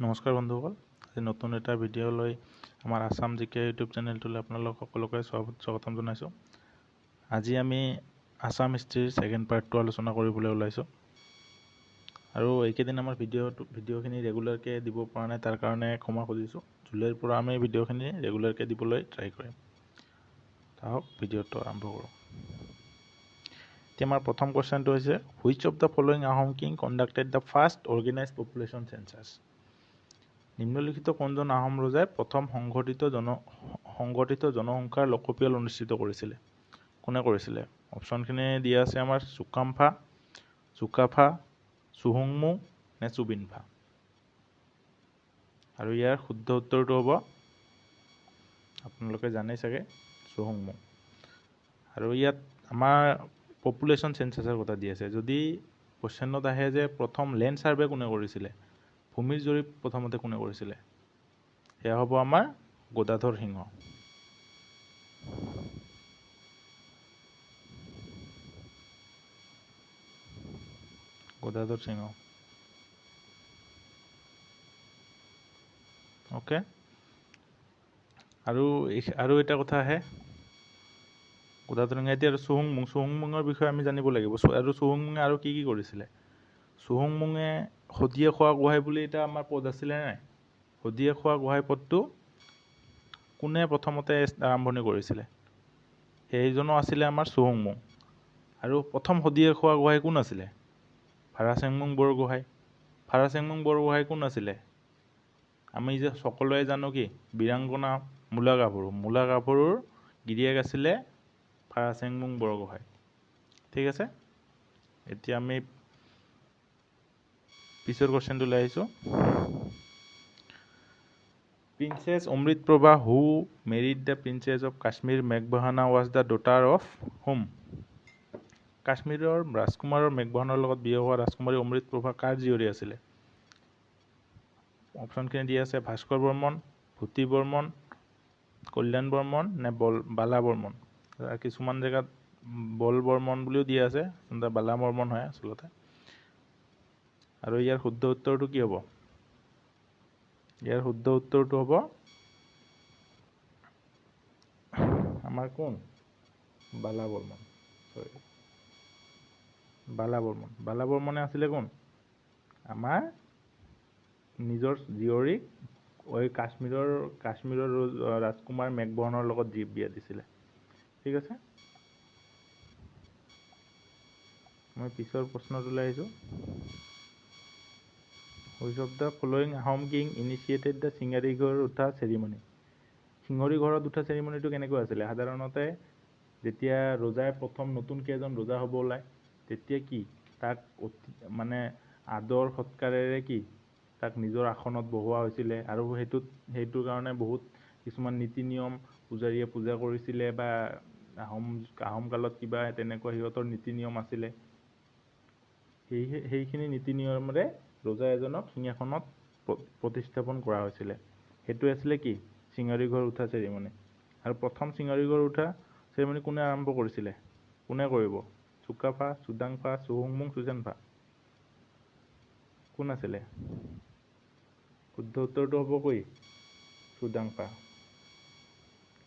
নমস্কাৰ বন্ধুসকল, আজি নতুন এটা ভিডিঅ' লৈ আমাৰ আসাম জিকে ইউটিউব চেনেলটোলৈ আপোনালোক সকলোকে স্বাগতম জনাইছোঁ। আজি আমি আসাম হিষ্ট্ৰীৰ ছেকেণ্ড পাৰ্টটো আলোচনা কৰিবলৈ ওলাইছোঁ। আৰু এইকেইদিন আমাৰ ভিডিঅ'খিনি ৰেগুলাৰকৈ দিব পৰা নাই, তাৰ কাৰণে ক্ষমা খুজিছোঁ। জুলাইৰ পৰা আমি ভিডিঅ'খিনি ৰেগুলাৰকৈ দিবলৈ ট্ৰাই কৰিম। তাহক ভিডিঅ'টো আৰম্ভ কৰোঁ। এতিয়া আমাৰ প্ৰথম কুৱেশ্যনটো হৈছে, which of the following Ahom king conducted the first organised population census? নিম্নলিখিত কোনজন আহোম ৰজাই প্ৰথম সংগঠিত জনসংখ্যাৰ লোকপিয়ল অনুষ্ঠিত কৰিছিলে? কোনে কৰিছিলে? অপশ্যনখিনি দিয়া আছে আমাৰ চুকাম্ফা, চুকাফা, চুহুংমুং নে চুবিনফা। আৰু ইয়াৰ শুদ্ধ উত্তৰটো হ'ব, আপোনালোকে জানেই চাগে, চুহুংমুং। আৰু ইয়াত আমাৰ পপুলেশ্যন চেঞ্চাছৰ কথা দি আছে। যদি কুৱেশ্যনত আহে যে প্ৰথম লেণ্ড ছাৰ্ভে কোনে কৰিছিলে, ভূমিৰ জৰীপ প্ৰথমতে কোনে কৰিছিলে, সেয়া হ'ব আমাৰ গদাধৰ সিংহ। গদাধৰ সিংহ। অ'কে। আৰু এটা কথা আহে, গদাধৰ সিংহ। এতিয়া চুহুংমুঙৰ বিষয়ে আমি জানিব লাগিব। আৰু চুহুংমুঙে আৰু কি কৰিছিলে? চুহুংমুঙে শদিয়ে খোৱা গোহাঁই বুলি এটা আমাৰ পদ আছিলে নাই? শদিয়ে খোৱা গোহাঁই পদটো কোনে প্ৰথমতে আৰম্ভণি কৰিছিলে? সেইজনো আছিলে আমাৰ চুহুংমুং। আৰু প্ৰথম শদিয়ে খোৱা গোহাঁই কোন আছিলে? ফাৰাচেংমুং বৰগোহাঁই। ফাৰাচেংমুং বৰগোহাঁই কোন আছিলে? আমি যে সকলোৱে জানো কি, বীৰাংগনা মূলা গাভৰুৰ গিৰিয়েক আছিলে ফাৰাচেংমুং বৰগোহাঁই। ঠিক আছে, এতিয়া আমি পিছৰ কুৱেশ্যনটোলৈ আহিছোঁ। Princess Amritaprabha who married the princess of Kashmir মেঘবাহানা was the daughter of whom? কাশ্মীৰৰ ৰাজকুমাৰৰ মেঘবাহানৰ লগত বিয়া হোৱা ৰাজকুমাৰী অমৃতপ্ৰভা কাৰ জীয়ৰী আছিলে? অপশ্যনখিনি দিয়া আছে ভাস্কৰ বৰ্মন, ভূতি বৰ্মন, কল্যাণ বৰ্মন নে বালা বৰ্মন। কিছুমান জেগাত বল বৰ্মন বুলিও দিয়া আছে, বালা বৰ্মন হয় আচলতে। আৰু ইয়াৰ শুদ্ধ উত্তৰটো কি হ'ব? ইয়াৰ শুদ্ধ উত্তৰটো হ'ব আমাৰ কোন? বালা বৰ্মন। বালা বৰ্মনে আছিলে কোন? আমাৰ নিজৰ জীয়ৰীক কাশ্মীৰৰ ৰাজকুমাৰ মেঘবহনৰ লগত বিয়া দিছিলে। ঠিক আছে, মই পিছৰ প্ৰশ্নটোলৈ আহিছোঁ। Which of the following Ahom king initiated the Singari Ghar Utha ceremony? শিঙৰি ঘৰত উঠা চেৰিমনিটো কেনেকৈ আছিলে? সাধাৰণতে যেতিয়া ৰজাই প্ৰথম নতুনকৈ এজন ৰজা হ'ব ওলায়, তেতিয়া কি তাক মানে আদৰ সৎকাৰেৰে কি তাক নিজৰ আসনত বহোৱা হৈছিলে। আৰু সেইটোৰ কাৰণে বহুত কিছুমান নীতি নিয়ম পূজাৰীয়ে পূজা কৰিছিলে, বা আহোম কালত কিবা তেনেকুৱা সিহঁতৰ নীতি নিয়ম আছিলে। সেইখিনি নীতি নিয়মেৰে ৰজা এজনক সিংহাসনত প্ৰতিস্থাপন কৰা হৈছিলে। সেইটো আছিলে কি চিঙাৰী ঘৰ উঠা চেৰিমনি। আৰু প্ৰথম চিঙাৰী ঘৰ উঠা চেৰিমনি কোনে আৰম্ভ কৰিছিলে? কোনে কৰিব? চুকাফা, চুদাংফা, চুহুংমুং, চুজেনফা। কোন আছিলে? শুদ্ধ উত্তৰটো হ'ব কি? চুদাংফা।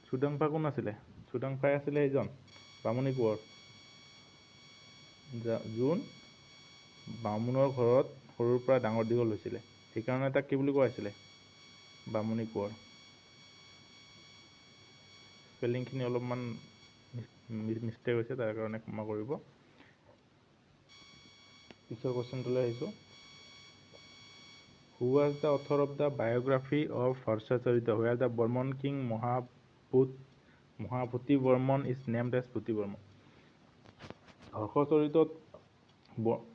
চুদাংফা কোন আছিলে? চুদাংফাই আছিলে এইজন বামুণী কোঁৱৰ, যোন বামুণৰ ঘৰত সৰুৰ পৰা ডাঙৰ দীঘল হৈছিলে। সেইকাৰণে তাক কি বুলি কোৱা হৈছিলে? বামুণী কোঁৱৰ। স্পেলিংখিনি অলপমান মিষ্টেক হৈছে, তাৰ কাৰণে ক্ষমা কৰিব। পিছৰ কুৱেশ্যনটোলৈ আহিছোঁ। Who was the author of the biography of Harshacharita where the Varman king Mahabhuti Varman is named as Bhuti Varman?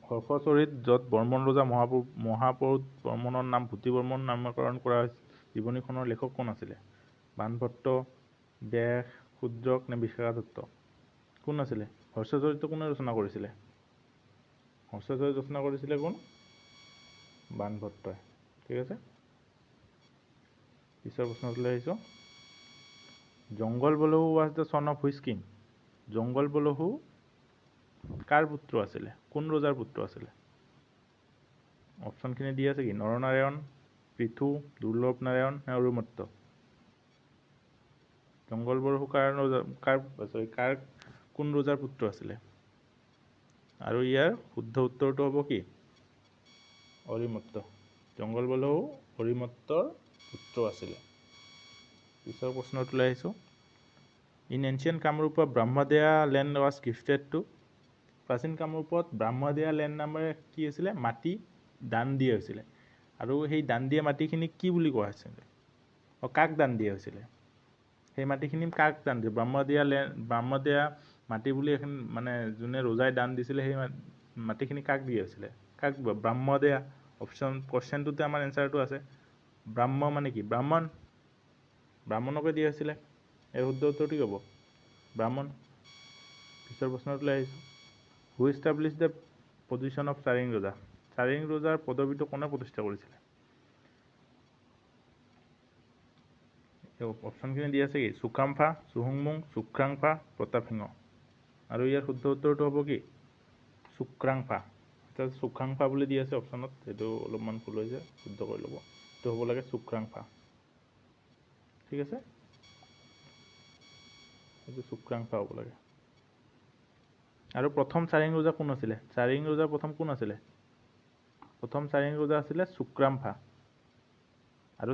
Harshacharita য'ত বৰ্মন ৰজা মহাপুৰুষ বৰ্মনৰ নাম ভূতি বৰ্মন নামকৰণ কৰা হৈছে, জীৱনীখনৰ লেখক কোন আছিলে? বাণভট্ট, ব্যাস, শূদ্ৰক নে বিশাখা দত্ত? কোন আছিলে? হৰ্ষচৰিত কোনে ৰচনা কৰিছিলে? হৰ্ষচৰিত ৰচনা কৰিছিলে কোন? বাণভট্টই। ঠিক আছে, পিছৰ প্ৰশ্নটোলৈ আহিছোঁ। জংগল বলহু ৱাজ দ্য চন অফ হুইচ কিং? জংগল বলহু কাৰ পুত্ৰ আছিলে? কোন ৰজাৰ পুত্ৰ আছিলে? অপশ্যনখিনি দিয়া আছে কি? নৰনাৰায়ণ, পৃথু, দুৰ্লভ নাৰায়ণ নে অৰিমত্ত? জংগল বৰফুৰ কাৰ কোন ৰজাৰ পুত্ৰ আছিলে? আৰু ইয়াৰ শুদ্ধ উত্তৰটো হ'ব কি? অৰিমত্ত। জংগল বৰফু অৰিমত্তৰ পুত্ৰ আছিলে। পিছৰ প্ৰশ্নটোলৈ আহিছোঁ। In ancient Kamrupa, Brahmadeya land was gifted to? প্ৰাচীন কামৰূপত ব্ৰহ্মদেয়া লেণ্ড নামেৰে কি আছিলে? মাটি দান দিয়া হৈছিলে। আৰু সেই দান দিয়া মাটিখিনি কি বুলি কোৱা হৈছিলে? কাক দান দিয়া হৈছিলে? সেই মাটিখিনি কাক দান দিয়ে? ব্ৰহ্মদেয়া মাটি বুলি এখন মানে যোনে ৰজাই দান দিছিলে, সেই মাটিখিনি কাক দিয়া হৈছিলে? কাক? ব্ৰহ্মদেয়া। কোৱেশ্চনটোতে আমাৰ এনচাৰটো আছে। ব্ৰাহ্ম মানে কি? ব্ৰাহ্মণ। ব্ৰাহ্মণকে দিয়া হৈছিলে। এই শুদ্ধ উত্তৰটো কি হ'ব? ব্ৰাহ্মণ। পিছৰ প্ৰশ্নটোলৈ আহিছোঁ। হু এষ্টাব্লিছ দ্য পজিশ্যন অফ চাৰিং ৰজা? চাৰিং ৰজাৰ পদবীটো কোনে প্ৰতিষ্ঠা কৰিছিলে? অপশ্যনখিনি দি আছে কি? চুকাম্ফা, চুহুংমুং, চুক্ৰাংফা, প্ৰতাপসিংহ। আৰু ইয়াৰ শুদ্ধ উত্তৰটো হ'ব কি? চুক্ৰাংফা। চুক্ৰাংফা বুলি দি আছে অপশ্যনত, সেইটো অলপমান ভুল হৈছে, শুদ্ধ কৰি ল'ব। এইটো হ'ব লাগে চুক্ৰাংফা। ঠিক আছে, এইটো চুক্ৰাংফা হ'ব লাগে। আৰু প্ৰথম চাৰিং ৰজা কোন আছিলে? চাৰিং ৰজা প্ৰথম কোন আছিলে? প্ৰথম চাৰিং ৰজা আছিলে চুক্ৰাংফা। আৰু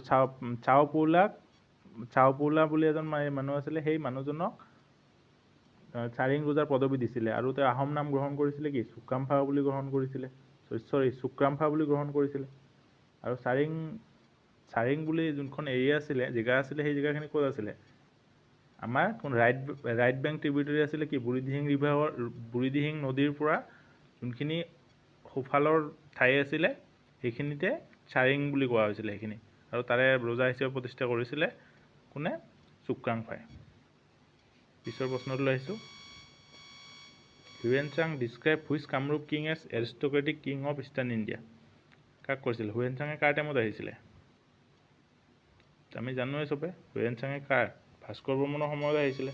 চাওপৌলা বুলি এজন মানুহ আছিলে, সেই মানুহজনক চাৰিং ৰজাৰ পদবী দিছিলে। আৰু তেওঁ আহোম নাম গ্ৰহণ কৰিছিলে কি? চুকাম্ফা বুলি গ্ৰহণ কৰিছিলে। চুক্ৰাম্ফা বুলি গ্ৰহণ কৰিছিলে। আৰু চাৰিং বুলি যোনখন এৰিয়া আছিলে, জেগা আছিলে, সেই জেগাখিনি ক'ত আছিলে? আমাৰ ৰাইট বেংক ট্ৰিবিউটাৰী আছিলে কি? বুঢ়ীদিহিং নদীৰ পৰা যোনখিনি সোঁফালৰ ঠাই আছিলে, সেইখিনিতে চাৰিং বুলি কোৱা হৈছিলে সেইখিনি। আৰু তাৰে ৰজা হিচাপে প্ৰতিষ্ঠা কৰিছিলে কোনে? চুক্ৰাংফাই। পিছৰ প্ৰশ্নটো আহিছোঁ। Hiuen Tsang describe which Kamarupa king as aristocratic king of eastern India? কাক কৈছিল? হিউৱেন চাঙে কাৰ টাইমত আহিছিলে? আমি জানোৱে চবে, হিউৱেন চাঙে কাৰ? ভাস্কৰ বৰ্মনৰ সময়ত আহিছিলে।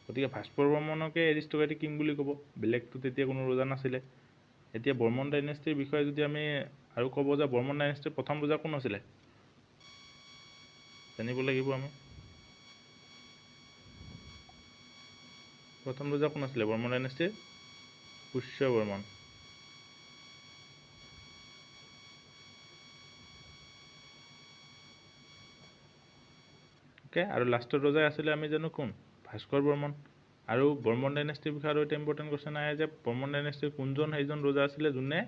গতিকে ভাস্কৰ বৰ্মনকে এৰিষ্টক্ৰেটিক কিং বুলি ক'ব, বেলেগতো তেতিয়া কোনো ৰজা নাছিলে। এতিয়া বৰ্মন ডাইনেষ্টিৰ বিষয়ে যদি আমি আৰু ক'ব যে বৰ্মন ডাইনেষ্টিৰ প্ৰথম ৰজা কোন আছিলে? জানিব লাগিব আমি। প্ৰথম ৰজা কোন আছিলে বৰ্মন ডাইনেষ্টিৰ? পুষ্য বৰ্মন। আৰু লাষ্টৰ ৰজা আছিলে আমি জানো কোন? ভাস্কৰ বৰ্মন। আৰু বৰ্মন ডাইনেষ্টিৰ বিষয়ে আৰু এটা ইম্পৰ্টেণ্ট কুৱেশ্যন আহে যে বৰ্মন ডাইনেষ্টিৰ কোনজন সেইজন ৰজা আছিলে যোনে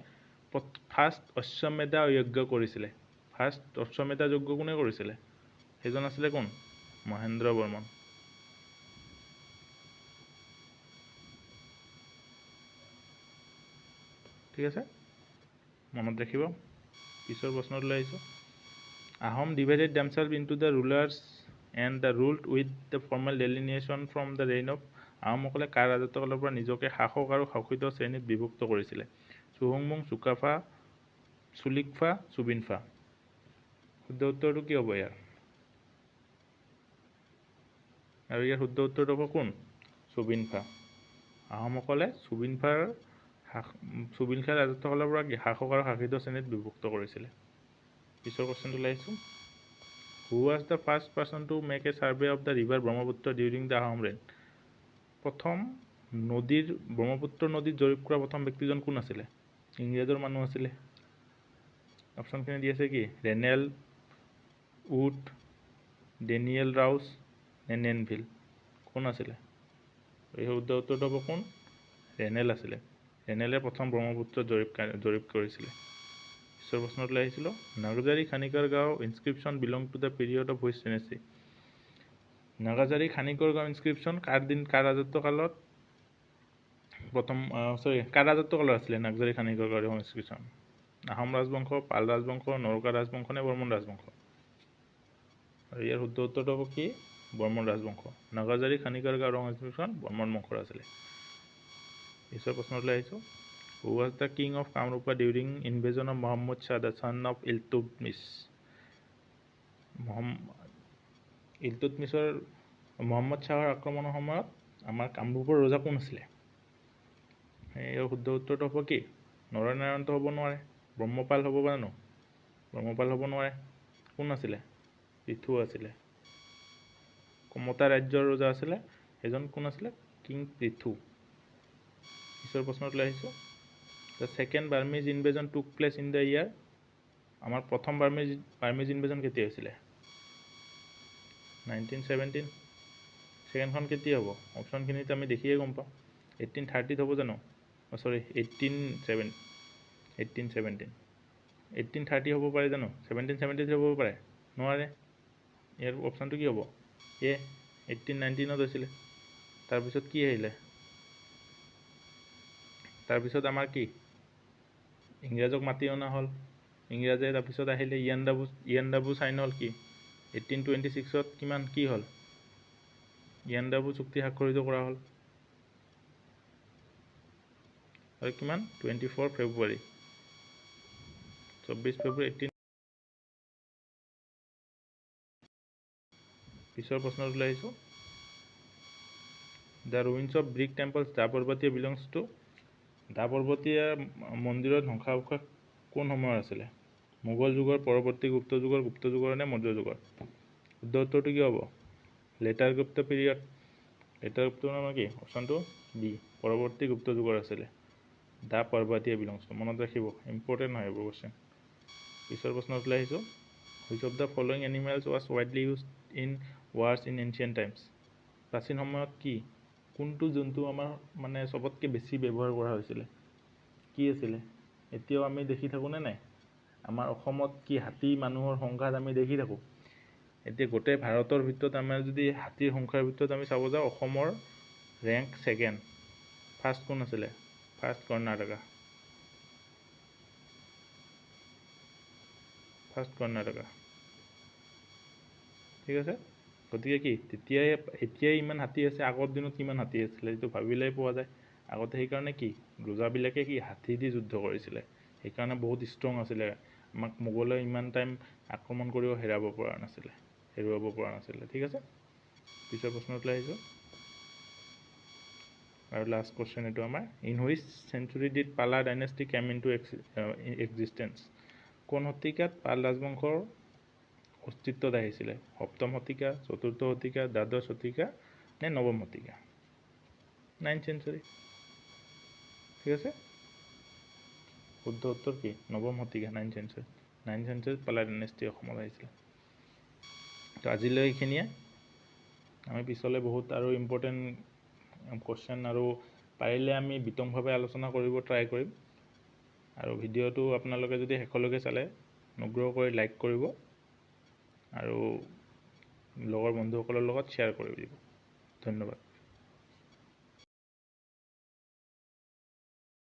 ফাৰ্ষ্ট অশ্বমেধা যজ্ঞ কৰিছিলে? ফাৰ্ষ্ট অশ্বমেধা যজ্ঞ কোনে কৰিছিলে? সেইজন আছিলে কোন? মহেন্দ্ৰ বৰ্মন। ঠিক আছে, মনত ৰাখিব। পিছৰ প্ৰশ্নটোলৈ আহিছোঁ। Ahom divided themselves into the rulers and the ruled with the formal delineation from the reign of? আহোমসকলে কাৰ ৰাজত্বকালৰ পৰা নিজকে শাসক আৰু শাসিত শ্ৰেণীত বিভক্ত কৰিছিলে? চুহুংমুং, চুকাফা, চুলিকফা, চুবিনফা। শুদ্ধ উত্তৰটো কি হ'ব ইয়াৰ? আৰু ইয়াৰ শুদ্ধ উত্তৰটো হ'ব কোন? চুবিনফা। আহোমসকলে চুবিনফাৰ ৰাজত্বকালৰ পৰা শাসক আৰু শাসিত শ্ৰেণীত বিভক্ত কৰিছিলে। পিছৰ কুৱেশ্যনটোলৈ আহিছোঁ। Who was the first person to make a survey of the river Brahmaputra during the Ahom reign? প্ৰথম ব্ৰহ্মপুত্ৰ নদীত জৰীপ কৰা প্ৰথম ব্যক্তিজন কোন আছিলে? ইংৰাজৰ মানুহ আছিলে। অপশ্যনখিনি দি আছে কি? ৰেনেল, উড, ডেনিয়েল ৰাউছ নে নেনভিল? কোন আছিলে? এই শুদ্ধ উত্তৰটো হ'ব কোন? ৰেনেল আছিলে। ৰেনেলে প্ৰথম ব্ৰহ্মপুত্ৰ জৰীপ কৰিছিলে। পিছৰ প্ৰশ্নটোলৈ আহিছিলোঁ। Nagajari Khanikar Gaon inscription belong to the period of which dynasty? Nagajari Khanikar Gaon inscription কাৰ ৰাজত্বকালত কাৰ ৰাজত্বকালত আছিলে নাগাজাৰী খানিকৰ গাঁও ইনস্ক্ৰিপশ্যন? আহোম ৰাজবংশ, পাল ৰাজবংশ, নৰকা ৰাজবংশ নে বৰ্মন ৰাজবংশ? আৰু ইয়াৰ শুদ্ধ উত্তৰটো হ'ব কি? বৰ্মন ৰাজবংশ। নাগাজাৰী খানিকৰ গাঁও ইনস্ক্ৰিপশ্যন বৰ্মন বংশৰ আছিলে। পিছৰ প্ৰশ্নটোলৈ আহিছোঁ। Who was the king of Kamarupa during invasion of Muhammad Shah the son of Iltutmish? Muhammad শ্বাহৰ আক্ৰমণৰ সময়ত আমাৰ কামৰূপৰ ৰজা কোন আছিলে? ইয়াৰ শুদ্ধ উত্তৰটো হ'ব কি? নৰনাৰায়ণটো হ'ব নোৱাৰে। ব্ৰহ্মপাল হ'ব জানো? ব্ৰহ্মপাল হ'ব নোৱাৰে। কোন আছিলে পৃথু আছিলে কমতা ৰাজ্যৰ ৰজা আছিলে এজন কোন আছিলে কিং পৃথু পিছৰ প্ৰশ্নটো আহিছো The second Burmese invasion took place in the year আমাৰ প্ৰথম Burmese invasion কেতিয়া হৈছিলে 1917 সেকেন্ডখন কেতিয়া হ'ব অপচন খিনিতে আমি দেখিয়ে গম পাওঁ 1830 হ'ব জানো সৰি 1817 1830 হ'ব পাৰে জানো 1773 হ'ব পাৰে নোৱাৰে ইয়াৰ অপচনটো কি হ'ব এ 1819 ত হৈছিলে তাৰ পিছত কি আহিলে তাৰ পিছত আমাৰ কি ইংৰাজক মাতি অনা হল ইংৰাজে তাৰ পিছত আহিলে ইয়ান্দাবু সাইন হল কি 1826 ত কিমান কি হল ইয়ান্দাবু চুক্তি স্বাক্ষৰিত কৰা হল আৰু কিমান 24 ফেব্ৰুৱাৰী 24 ফেব্ৰুৱাৰী 18 পিছৰ প্ৰশ্নটো আহিছো The ruins of Greek temples Da Parbatia belongs to Da Parbatia মন্দিৰৰ ধ্বংসাৱশেষ কোন সময়ৰ আছিলে মোগল যুগৰ পৰৱৰ্তী গুপ্ত যুগৰ নে মৌৰ্য যুগৰ উত্তৰটো কি হ'ব লেটাৰ গুপ্ত পিৰিয়ড লেটাৰ গুপ্ত মানে কি অপচনটো বি পৰৱৰ্তী গুপ্ত যুগৰ আছিলে দা পাৰ্বতীয়া বিলংছ টু মনত ৰাখিব ইম্পৰ্টেণ্ট হয় এইবোৰ কোৱেশ্চন পিছৰ প্ৰশ্নটো আহিছো which of the following animals was widely used in wars in ancient times প্ৰাচীন সময়ত কি কোনটো জন্তু আমাৰ মানে সবতকে বেছি ব্যৱহাৰ কৰা হৈছিল কি আছিল এতিয়াও আমি দেখি থাকো নে নাই আমাৰ অসমত কি হাতী মানুহৰ সংঘাত আমি দেখি থাকো এতিয়া গোটেই ভাৰতৰ ভিতৰত আমাৰ যদি হাতীৰ সংখ্যাৰ ভিতৰত আমি চাব যাওঁ অসমৰ ৰেংক সেকেন্ড ফাৰ্ষ্ট কোন আছিল ফাৰ্ষ্ট কৰ্ণাটকা ঠিক আছে গতিকে কি এতিয়াই ইমান হাতী আছে আগৰ দিনত কিমান হাতী আছিল এইটো ভাবিলেই পোৱা যায় আগতে সেই কাৰণে কি ৰজাবিলাকে কি হাতী দি যুদ্ধ কৰিছিলে সেই কাৰণে বহুত ষ্ট্ৰং আছিল আমাক মোগলে ইমান টাইম আক্ৰমণ কৰিব হেৰুৱাব পৰা নাছিল ঠিক আছে পিছৰ প্ৰশ্নটো আহিছো আৰু লাষ্ট কোৱেশ্চন এটো আমাৰ ইন হুইচ সেঞ্চুৰী ডিড পালা ডাইনেষ্টি কেম ইনটু এক্সিস্টেন্স কোন শতিকাত পাল ৰাজবংশৰ অস্তিত্বত আহিছিলে সপ্তম শতিকা চতুৰ্থ শতিকা দ্বাদশ শতিকা নে নৱম শতিকা 9th century ঠিক আছে শুদ্ধ উত্তৰ কি নৱম শতিকা 9th century পালা ডাইনেষ্টি অসমত আহিছিলে তো আজিলৈ এইখিনিয়ে আমি পিছলৈ বহুত আৰু ইম্পৰ্টেন্ট কোৱেশ্চন আৰু পাৰিলে আমি বিতংভাৱে আলোচনা কৰিব ট্ৰাই কৰিম আৰু ভিডিওটো আপোনালোকে যদি শেষলৈকে চালে অনুগ্ৰহ কৰি লাইক কৰিব আৰু লগৰ বন্ধুসকলৰ লগত শ্বেয়াৰ কৰি দিব ধন্যবাদ